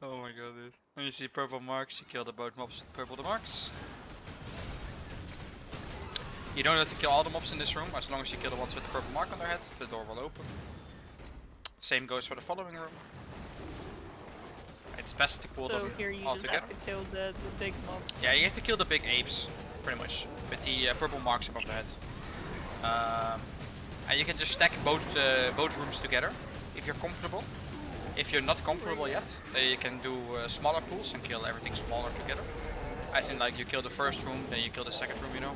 Oh my god, dude. When you see purple marks, you kill the both mobs with purple marks. You don't have to kill all the mobs in this room, as long as you kill the ones with the purple mark on their head, the door will open. Same goes for the following room. It's best to pull them here you all just together. have to kill the big mob. Yeah, you have to kill the big apes, pretty much, with the purple marks above the head. And you can just stack both rooms together, if you're comfortable. If you're not comfortable yet, you can do smaller pools and kill everything smaller together. As in, like, you kill the first room, then you kill the second room, you know.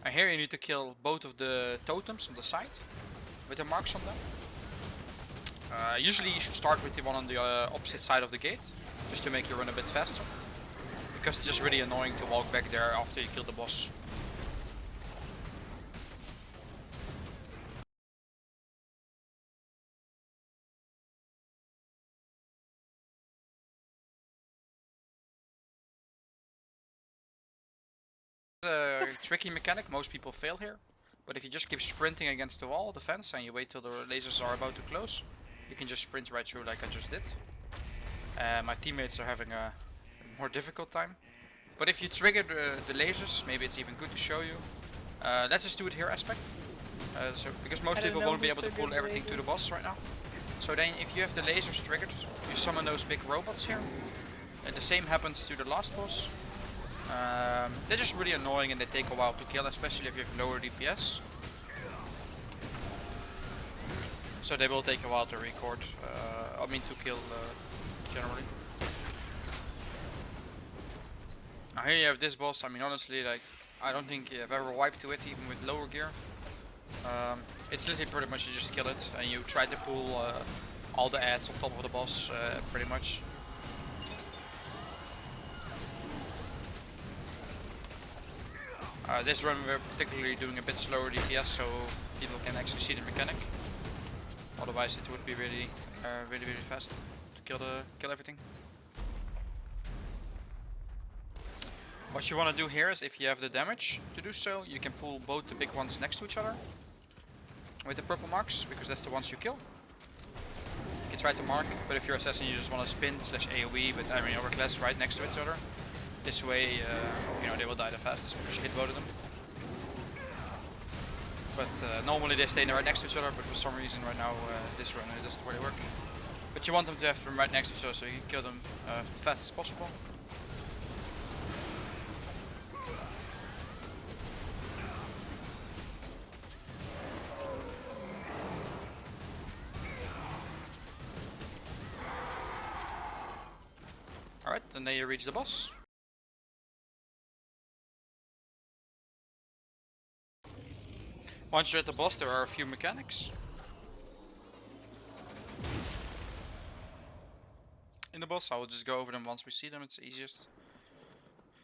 And here you need to kill both of the totems on the side, with the marks on them. Usually you should start with the one on the opposite side of the gate, just to make you run a bit faster. Because it's just really annoying to walk back there after you kill the boss. A tricky mechanic, most people fail here. But if you just keep sprinting against the wall, the fence, and you wait till the lasers are about to close, you can just sprint right through like I just did. My teammates are having a more difficult time. But if you trigger the lasers, maybe it's even good to show you. Let's just do it here aspect. Because most people won't be able to pull everything to the boss right now. So then if you have the lasers triggered, you summon those big robots here. And the same happens to the last boss. They're just really annoying and they take a while to kill, especially if you have lower DPS. So they will take a while to record, to kill generally. Now here you have this boss. I mean, honestly, like, I don't think I've ever wiped to it even with lower gear. It's literally pretty much you just kill it and you try to pull all the ads on top of the boss, pretty much. This run we're particularly doing a bit slower DPS so people can actually see the mechanic. Otherwise it would be really fast to kill everything. What you want to do here is, if you have the damage to do so, you can pull both the big ones next to each other with the purple marks, because that's the ones you kill. You can try to mark, but if you're assassin you just want to spin / AoE, but I mean overclass right next to each other. This way, they will die the fastest because you hit both of them. But normally they stay right next to each other, but for some reason right now this run it doesn't really work. But you want them to have them right next to each other so you can kill them as fast as possible. Alright, and then you reach the boss. Once you're at the boss, there are a few mechanics in the boss. I will just go over them once we see them, it's the easiest.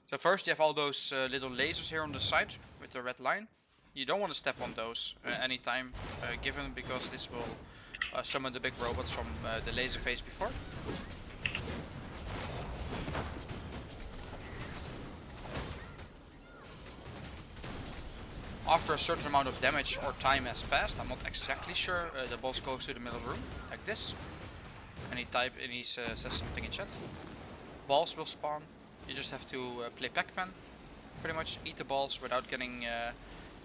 So first you have all those little lasers here on the side with the red line. You don't want to step on those anytime given, because this will summon the big robots from the laser phase before. After a certain amount of damage or time has passed, I'm not exactly sure, the boss goes to the middle of the room, like this. And he says something in chat. Balls will spawn. You just have to play Pac-Man, pretty much. Eat the balls without getting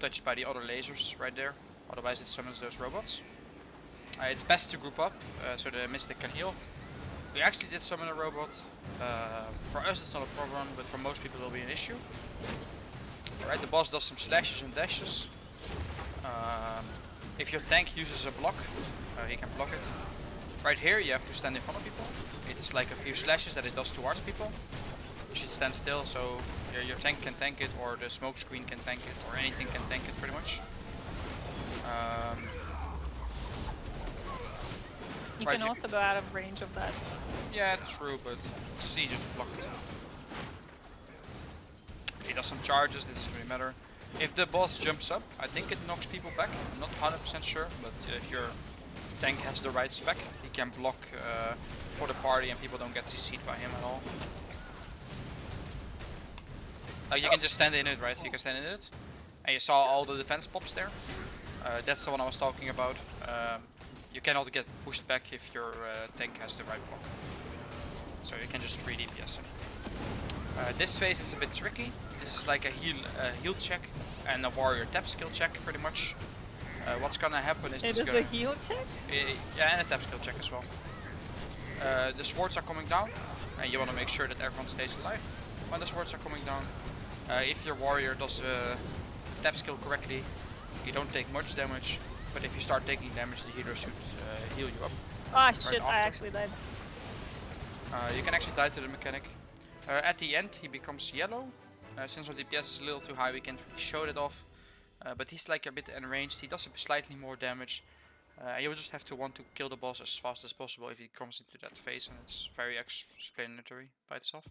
touched by the other lasers right there. Otherwise it summons those robots. It's best to group up, so the Mystic can heal. We actually did summon a robot. For us it's not a problem, but for most people it will be an issue. Alright, the boss does some slashes and dashes. If your tank uses a block, he can block it. Right here you have to stand in front of people. It is like a few slashes that it does towards people. You should stand still so your tank can tank it, or the smoke screen can tank it, or anything can tank it pretty much. You can also go out of range of that. Yeah, true, but it's just easier to block it. He does some charges, this doesn't really matter. If the boss jumps up, I think it knocks people back. I'm not 100% sure, but if your tank has the right spec, he can block for the party and people don't get CC'd by him at all. Like, you can just stand in it, right? You can stand in it. And you saw all the defense pops there. That's the one I was talking about. you cannot get pushed back if your tank has the right block. So you can just free DPS him. This phase is a bit tricky. This is like a heal check and a warrior tap skill check, pretty much. What's gonna happen is It is a heal check? Yeah, and a tap skill check as well. The swords are coming down, and you want to make sure that everyone stays alive when the swords are coming down. If your warrior does the tap skill correctly, you don't take much damage, but if you start taking damage, the healer should heal you up. Ah shit, I actually died. You can actually die to the mechanic. At the end, he becomes yellow. Since our DPS is a little too high, we can't really show that off. But he's like a bit enraged. He does slightly more damage. You will just have to want to kill the boss as fast as possible if he comes into that phase, and it's very explanatory by itself.